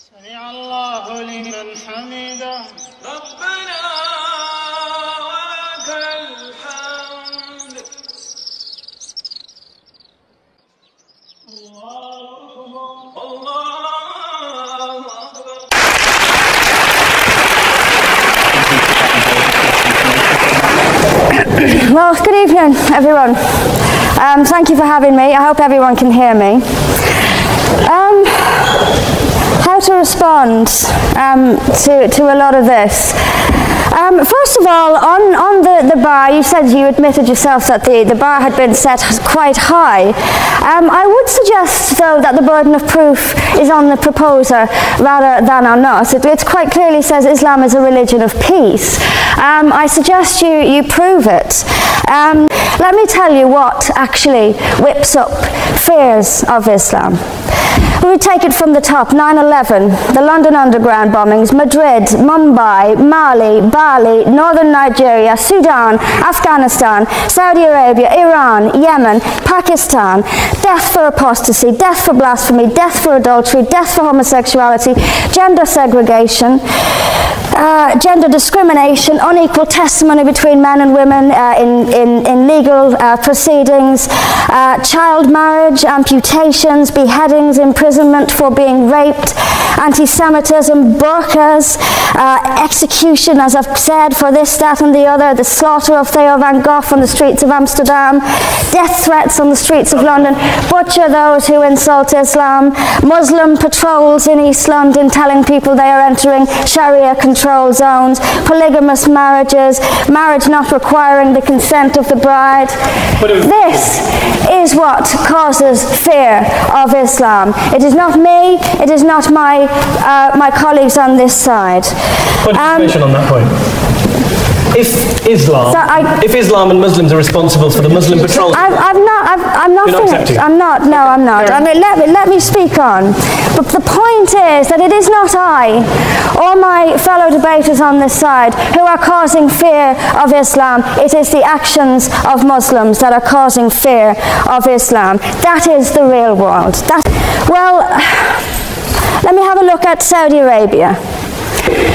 سمع الله لمن حمده ربنا ولك الحمد الله أكبر. Well, good evening, everyone. Thank you for having me. I hope everyone can hear me. How to respond to a lot of this. First of all, on the bar, you said you admitted yourself that the bar had been set quite high. I would suggest, though, that the burden of proof is on the proposer rather than on us. It quite clearly says Islam is a religion of peace. I suggest you prove it. Let me tell you what actually whips up fears of Islam. We take it from the top: 9/11, the London Underground bombings, Madrid, Mumbai, Mali, Bali, Northern Nigeria, Sudan, Afghanistan, Saudi Arabia, Iran, Yemen, Pakistan, death for apostasy, death for blasphemy, death for adultery, death for homosexuality, gender segregation, gender discrimination, unequal testimony between men and women in legal proceedings, child marriage, amputations, beheadings, imprisonment for being raped, anti-Semitism, burqas, execution, as I've said, for this, that and the other, the slaughter of Theo van Gogh on the streets of Amsterdam, death threats on the streets of London, butcher those who insult Islam, Muslim patrols in East London telling people they are entering Sharia control zones, polygamous marriages, marriage not requiring the consent of the bride. This is what causes fear of Islam. It is not me, it is not my colleagues on this side. What information on that point? If Islam and Muslims are responsible for the Muslim patrols, I'm not finished. I'm not. No, I'm not. I mean, let me speak on. But the point is that it is not I or my fellow debaters on this side who are causing fear of Islam. It is the actions of Muslims that are causing fear of Islam. That is the real world. Well, let me have a look at Saudi Arabia.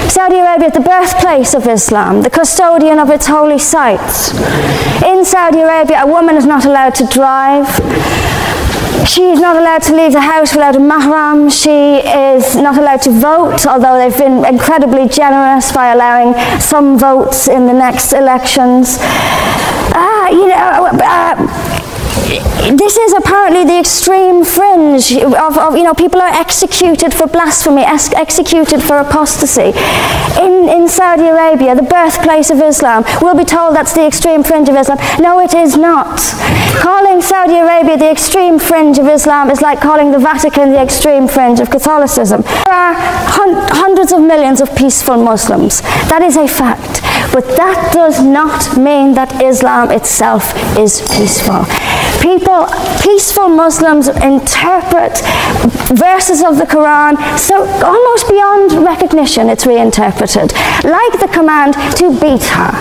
Saudi Arabia is the birthplace of Islam, the custodian of its holy sites. In Saudi Arabia, a woman is not allowed to drive. She is not allowed to leave the house without a mahram. She is not allowed to vote, although they've been incredibly generous by allowing some votes in the next elections. This is apparently the extreme fringe of people are executed for blasphemy, executed for apostasy. In Saudi Arabia, the birthplace of Islam, we'll be told that's the extreme fringe of Islam. No, it is not. Calling Saudi Arabia the extreme fringe of Islam is like calling the Vatican the extreme fringe of Catholicism. There are hundreds of millions of peaceful Muslims. That is a fact. But that does not mean that Islam itself is peaceful. Peaceful Muslims interpret verses of the Quran so almost beyond recognition it's reinterpreted, like the command to beat her.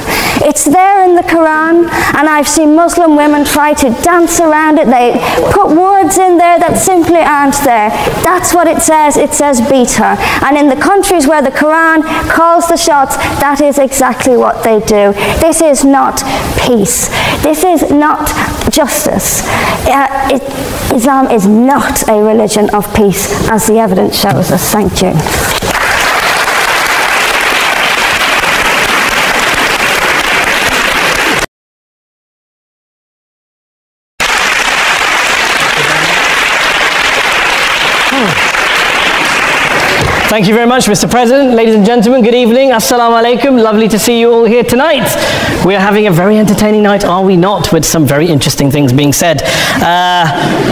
It's there in the Quran, and I've seen Muslim women try to dance around it. They put words in there that simply aren't there. That's what it says. It says beat her. And in the countries where the Quran calls the shots, that is exactly what they do. This is not peace. This is not justice. Islam is not a religion of peace, as the evidence shows us. Thank you. Thank you very much, Mr. President. Ladies and gentlemen, good evening. Assalamu alaikum. Lovely to see you all here tonight. We are having a very entertaining night, are we not, with some very interesting things being said.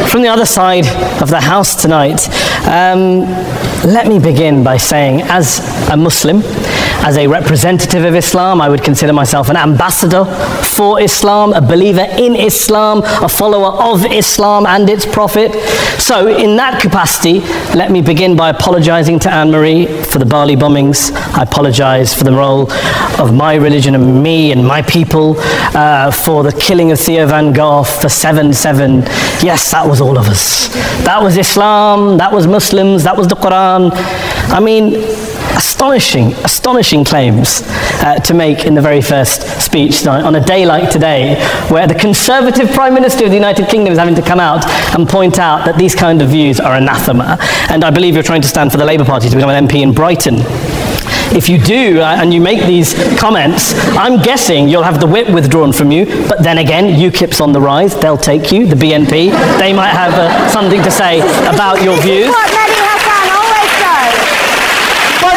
From the other side of the house tonight, let me begin by saying, as a Muslim, as a representative of Islam, I would consider myself an ambassador for Islam, a believer in Islam, a follower of Islam and its Prophet. So in that capacity, let me begin by apologizing to Anne-Marie for the Bali bombings. I apologize for the role of my religion and me and my people, for the killing of Theo van Gogh, for 7/7. Yes, that was all of us. That was Islam, that was Muslims, that was the Quran. I mean, astonishing claims to make in the very first speech tonight, on a day like today, where the Conservative Prime Minister of the United Kingdom is having to come out and point out that these kind of views are anathema. And I believe you're trying to stand for the Labour Party to become an MP in Brighton. If you do, and you make these comments, I'm guessing you'll have the whip withdrawn from you, but then again, UKIP's on the rise, they'll take you, the BNP, they might have something to say about your views. This is what Mehdi Hasan always does. By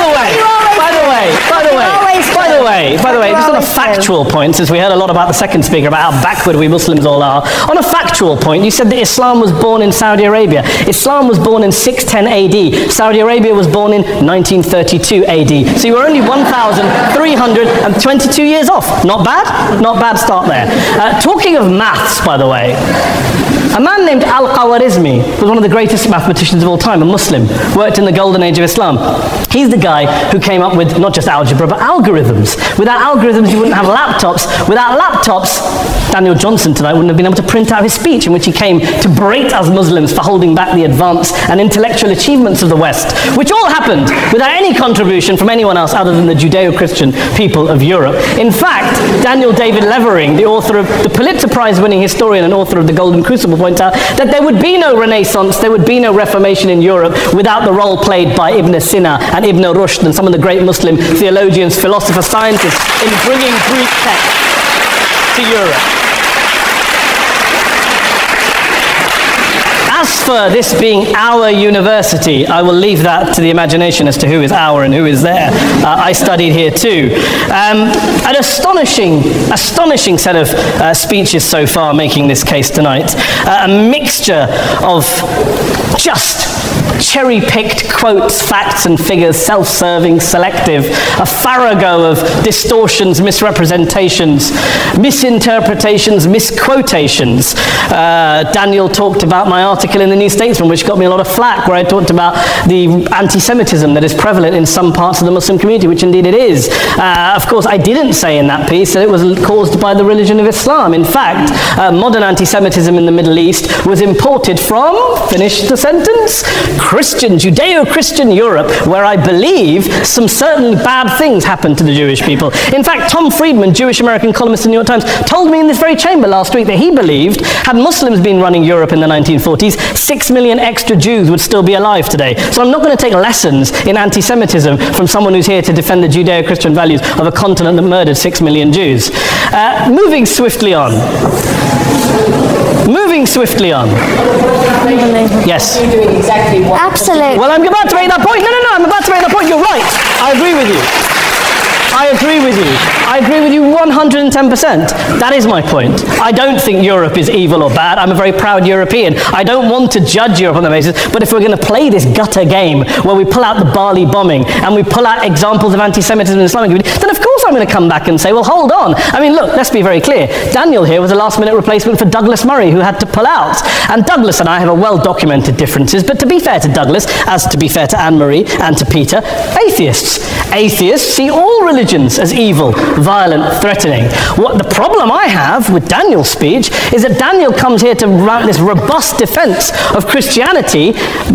the way, just on a factual point, since we heard a lot about the second speaker, about how backward we Muslims all are, on a factual point, you said that Islam was born in Saudi Arabia. Islam was born in 610 AD. Saudi Arabia was born in 1932 AD. So you were only 1,322 years off. Not bad? Not bad start there. Talking of maths, by the way, a man named Al-Khwarizmi was one of the greatest mathematicians of all time, a Muslim, worked in the golden age of Islam. He's the guy who came up with not just algebra, but algorithms. Without algorithms, you wouldn't have laptops. Without laptops, Daniel Johnson tonight wouldn't have been able to print out his speech in which he came to berate us Muslims for holding back the advance and intellectual achievements of the West, which all happened without any contribution from anyone else other than the Judeo-Christian people of Europe. In fact, Daniel David Levering, the author of the Pulitzer Prize-winning historian and author of The Golden Crucible, points out that there would be no Renaissance, there would be no Reformation in Europe without the role played by Ibn Sina and Ibn Rushd and some of the great Muslim theologians, philosophers, scientists in bringing Greek text to Europe. As for this being our university, I will leave that to the imagination as to who is our and who is there. I studied here too. An astonishing set of speeches so far making this case tonight. A mixture of just cherry-picked quotes, facts and figures, self-serving, selective, a farrago of distortions, misrepresentations, misinterpretations, misquotations. Daniel talked about my article in the New Statesman, which got me a lot of flack, where I talked about the anti-Semitism that is prevalent in some parts of the Muslim community, which indeed it is. Of course, I didn't say in that piece that it was caused by the religion of Islam. In fact, modern anti-Semitism in the Middle East was imported from, finish the sentence, Christian, Judeo-Christian Europe, where I believe some certainly bad things happened to the Jewish people. In fact, Tom Friedman, Jewish-American columnist in the New York Times, told me in this very chamber last week that he believed, had Muslims been running Europe in the 1940s, 6 million extra Jews would still be alive today. So I'm not going to take lessons in anti-Semitism from someone who's here to defend the Judeo-Christian values of a continent that murdered 6 million Jews. Moving swiftly on. Yes. Absolutely. Well, I'm about to make that point. No, I'm about to make that point. You're right. I agree with you. I agree with you 110%. That is my point. I don't think Europe is evil or bad. I'm a very proud European. I don't want to judge Europe on that basis, but if we're going to play this gutter game where we pull out the Bali bombing and we pull out examples of anti-Semitism in the Islamic community, then of course I'm going to come back and say, well, hold on. I mean, look, let's be very clear. Daniel here was a last-minute replacement for Douglas Murray, who had to pull out. And Douglas and I have a well-documented differences, but to be fair to Douglas, as to be fair to Anne-Marie and to Peter, atheists see all religions as evil, violent, threatening. What the problem I have with Daniel's speech is that Daniel comes here to write this robust defense of Christianity,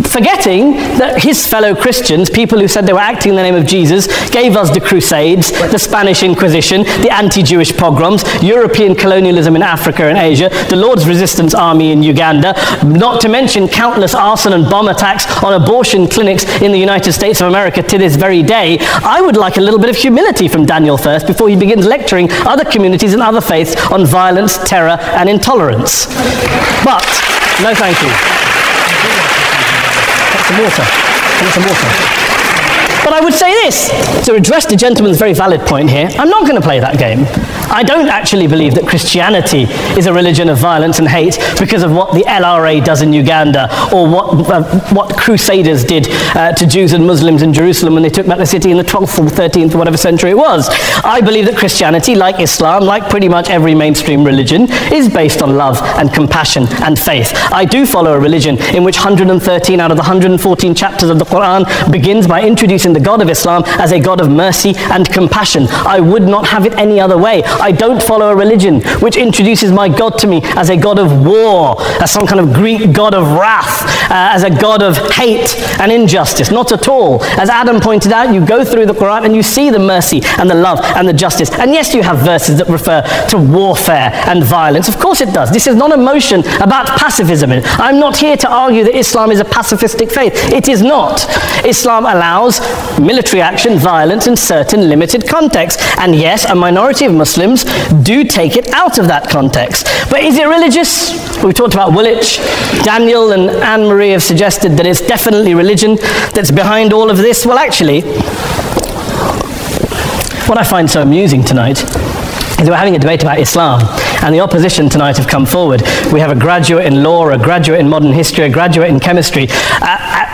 forgetting that his fellow Christians, people who said they were acting in the name of Jesus, gave us the Crusades, the Spanish Inquisition, the anti-Jewish pogroms, European colonialism in Africa and Asia, the Lord's Resistance Army in Uganda, not to mention countless arson and bomb attacks on abortion clinics in the United States of America to this very day. I would like a little bit of humility from Daniel first before he begins lecturing other communities and other faiths on violence, terror and intolerance. But, no thank you. Get some water. But I would say this, to address the gentleman's very valid point here, I'm not going to play that game. I don't actually believe that Christianity is a religion of violence and hate because of what the LRA does in Uganda or what Crusaders did to Jews and Muslims in Jerusalem when they took back the city in the 12th or 13th or whatever century it was. I believe that Christianity, like Islam, like pretty much every mainstream religion, is based on love and compassion and faith. I do follow a religion in which 113 out of the 114 chapters of the Quran begins by introducing the God of Islam as a God of mercy and compassion. I would not have it any other way. I don't follow a religion which introduces my God to me as a God of war, as some kind of Greek God of wrath, as a God of hate and injustice. Not at all. As Adam pointed out, you go through the Quran and you see the mercy and the love and the justice. And yes, you have verses that refer to warfare and violence. Of course it does. This is not a motion about pacifism. I'm not here to argue that Islam is a pacifistic faith. It is not. Islam allows military action, violence in certain limited contexts. And yes, a minority of Muslims do take it out of that context. But is it religious? We talked about Woolwich. Daniel and Anne-Marie have suggested that it's definitely religion that's behind all of this. Well, actually, what I find so amusing tonight is we're having a debate about Islam, and the opposition tonight have come forward. We have a graduate in law, a graduate in modern history, a graduate in chemistry,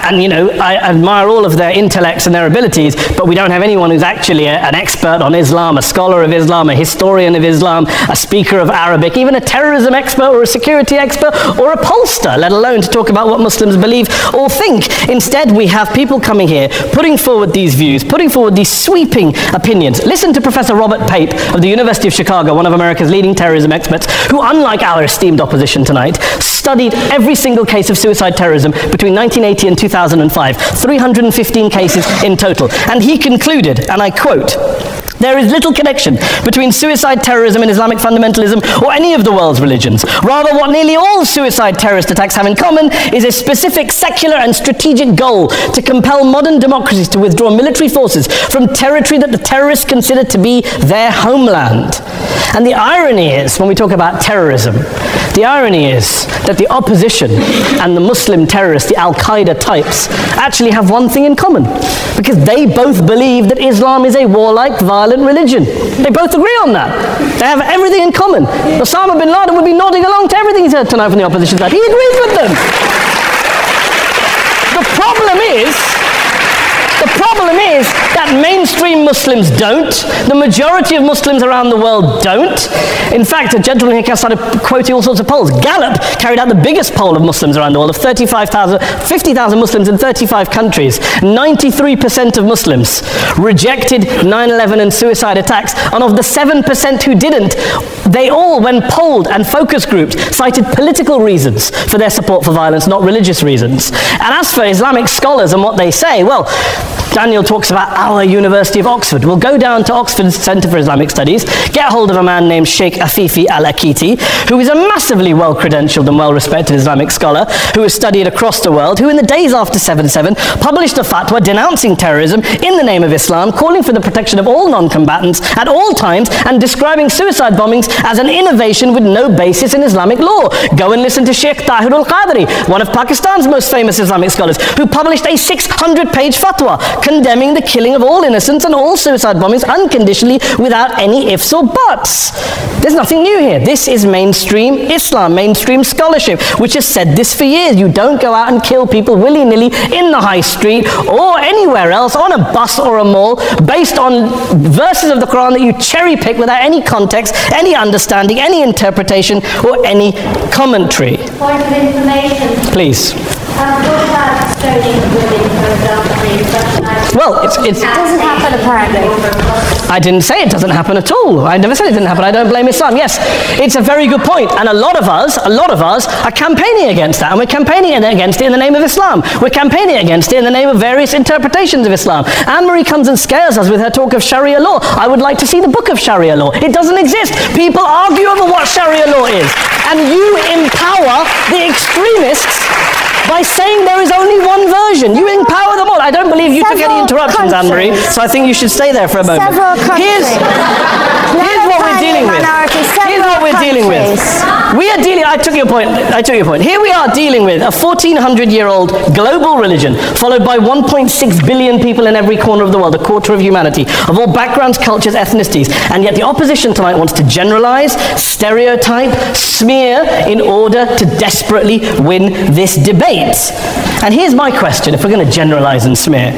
and you know, I admire all of their intellects and their abilities, but we don't have anyone who's actually an expert on Islam, a scholar of Islam, a historian of Islam, a speaker of Arabic, even a terrorism expert or a security expert or a pollster, let alone to talk about what Muslims believe or think. Instead, we have people coming here, putting forward these views, putting forward these sweeping opinions. Listen to Professor Robert Pape of the University of Chicago, one of America's leading terrorism experts, who, unlike our esteemed opposition tonight, studied every single case of suicide terrorism between 1980 and 2005, 315 cases in total. And he concluded, and I quote, "There is little connection between suicide terrorism and Islamic fundamentalism or any of the world's religions. Rather, what nearly all suicide terrorist attacks have in common is a specific secular and strategic goal to compel modern democracies to withdraw military forces from territory that the terrorists consider to be their homeland." And the irony is, when we talk about terrorism, the irony is that the opposition and the Muslim terrorists, the Al-Qaeda types, actually have one thing in common, because they both believe that Islam is a warlike, violent religion. They both agree on that. They have everything in common. Osama bin Laden would be nodding along to everything he said tonight from the opposition side. He agrees with them. The problem is that mainstream Muslims don't. The majority of Muslims around the world don't. In fact, a gentleman here started quoting all sorts of polls. Gallup carried out the biggest poll of Muslims around the world, of 50,000 Muslims in 35 countries. 93% of Muslims rejected 9/11 and suicide attacks. And of the 7% who didn't, they all, when polled and focus groups, cited political reasons for their support for violence, not religious reasons. And as for Islamic scholars and what they say, well, Daniel talks about our University of Oxford. We'll go down to Oxford's Centre for Islamic Studies, get hold of a man named Sheikh Afifi Al-Akiti, who is a massively well-credentialed and well-respected Islamic scholar who has studied across the world, who in the days after 7/7 published a fatwa denouncing terrorism in the name of Islam, calling for the protection of all non-combatants at all times, and describing suicide bombings as an innovation with no basis in Islamic law. Go and listen to Sheikh Tahir al-Qadri, one of Pakistan's most famous Islamic scholars, who published a 600-page fatwa condemning the killing of all innocents and all suicide bombings unconditionally without any ifs or buts. There's nothing new here. This is mainstream Islam, mainstream scholarship, which has said this for years. You don't go out and kill people willy-nilly in the high street or anywhere else, on a bus or a mall, based on verses of the Quran that you cherry-pick without any context, any understanding, any interpretation, or any commentary. Point of information. Please. What about stoning women, for example? Well, it doesn't happen apparently. I didn't say it doesn't happen at all. I never said it didn't happen. I don't blame Islam. Yes, it's a very good point. And a lot of us are campaigning against that. And we're campaigning against it in the name of Islam. We're campaigning against it in the name of various interpretations of Islam. Anne-Marie comes and scares us with her talk of Sharia law. I would like to see the book of Sharia law. It doesn't exist. People argue over what Sharia law is. And you empower the extremists by saying there is only one version. You empower them all. I don't believe you took any interruptions, Anne-Marie, so I think you should stay there for a moment. Here's what we're dealing with. Here's what we're dealing with. We are dealing, I took your point. Here we are dealing with a 1400-year-old global religion, followed by 1.6 billion people in every corner of the world, a quarter of humanity, of all backgrounds, cultures, ethnicities. And yet the opposition tonight wants to generalize, stereotype, smear in order to desperately win this debate. And here's my question, if we're going to generalize and smear.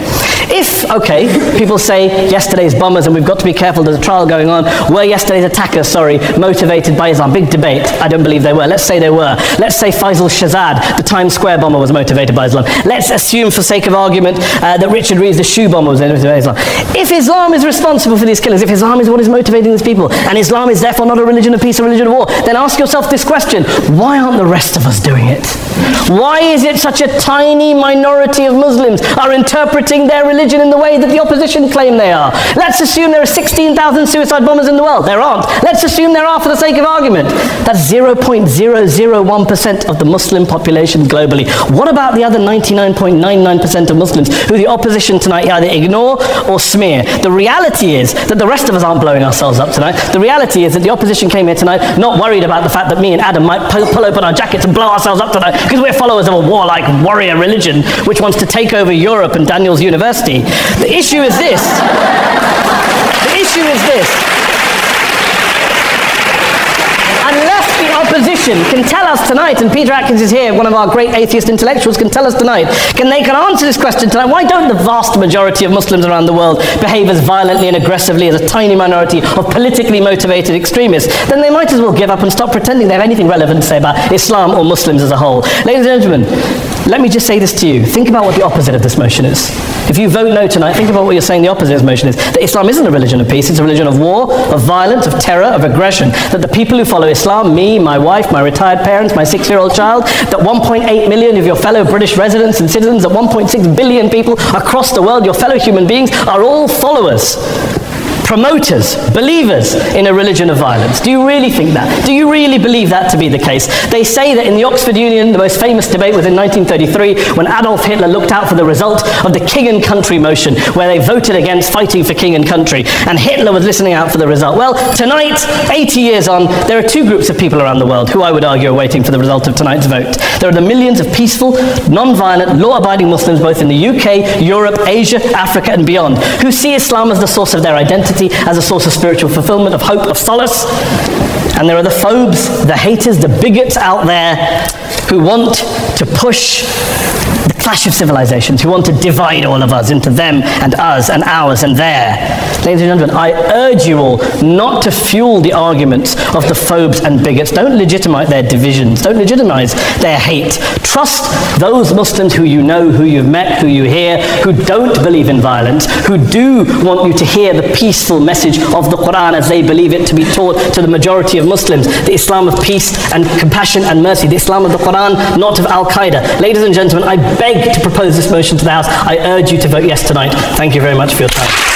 If, okay, people say yesterday's bombers, and we've got to be careful, there's a trial going on, were yesterday's attackers, motivated by Islam? Big debate. I don't believe they were. Let's say they were. Let's say Faisal Shahzad, the Times Square bomber, was motivated by Islam. Let's assume, for sake of argument, that Richard Reeves, the shoe bomber, was motivated by Islam. If Islam is responsible for these killings, if Islam is what is motivating these people, and Islam is therefore not a religion of peace, a religion of war, then ask yourself this question: why aren't the rest of us doing it? Why is it such a tiny minority of Muslims are interpreting their religion in the way that the opposition claim they are? Let's assume there are 16,000 suicide bombers in the world. There aren't. Let's assume there are for the sake of argument. That's 0.001% of the Muslim population globally. What about the other 99.99% of Muslims who the opposition tonight either ignore or smear? The reality is that the rest of us aren't blowing ourselves up tonight. The reality is that the opposition came here tonight not worried about the fact that me and Adam might pull open our jackets and blow ourselves up tonight because we're followers of a warlike warrior religion which wants to take over Europe and Daniel's university. The issue is this. The issue is this. Unless the opposition can tell us tonight, and Peter Atkins is here, one of our great atheist intellectuals, can tell us tonight, can answer this question tonight: why don't the vast majority of Muslims around the world behave as violently and aggressively as a tiny minority of politically motivated extremists? Then they might as well give up and stop pretending they have anything relevant to say about Islam or Muslims as a whole. Ladies and gentlemen, let me just say this to you. Think about what the opposite of this motion is. If you vote no tonight, think about what you're saying the opposite of this motion is. That Islam isn't a religion of peace, it's a religion of war, of violence, of terror, of aggression. That the people who follow Islam, me, my wife, my retired parents, my 6-year-old child, that 1.8 million of your fellow British residents and citizens, that 1.6 billion people across the world, your fellow human beings, are all followers, promoters, believers in a religion of violence. Do you really think that? Do you really believe that to be the case? They say that in the Oxford Union, the most famous debate was in 1933 when Adolf Hitler looked out for the result of the King and Country motion, where they voted against fighting for king and country, and Hitler was listening out for the result. Well, tonight, 80 years on, there are two groups of people around the world who I would argue are waiting for the result of tonight's vote. There are the millions of peaceful, non-violent, law-abiding Muslims both in the UK, Europe, Asia, Africa and beyond, who see Islam as the source of their identity, as a source of spiritual fulfillment, of hope, of solace. And there are the phobes, the haters, the bigots out there who want to push the clash of civilizations, who want to divide all of us into them and us and ours and their. Ladies and gentlemen, I urge you all not to fuel the arguments of the phobes and bigots. Don't legitimize their divisions. Don't legitimize their hate. Trust those Muslims who you know, who you've met, who you hear, who don't believe in violence, who do want you to hear the peaceful message of the Quran as they believe it to be taught to the majority of Muslims, the Islam of peace and compassion and mercy, the Islam of the Quran, not of Al-Qaeda. Ladies and gentlemen, I beg to propose this motion to the House. I urge you to vote yes tonight. Thank you very much for your time.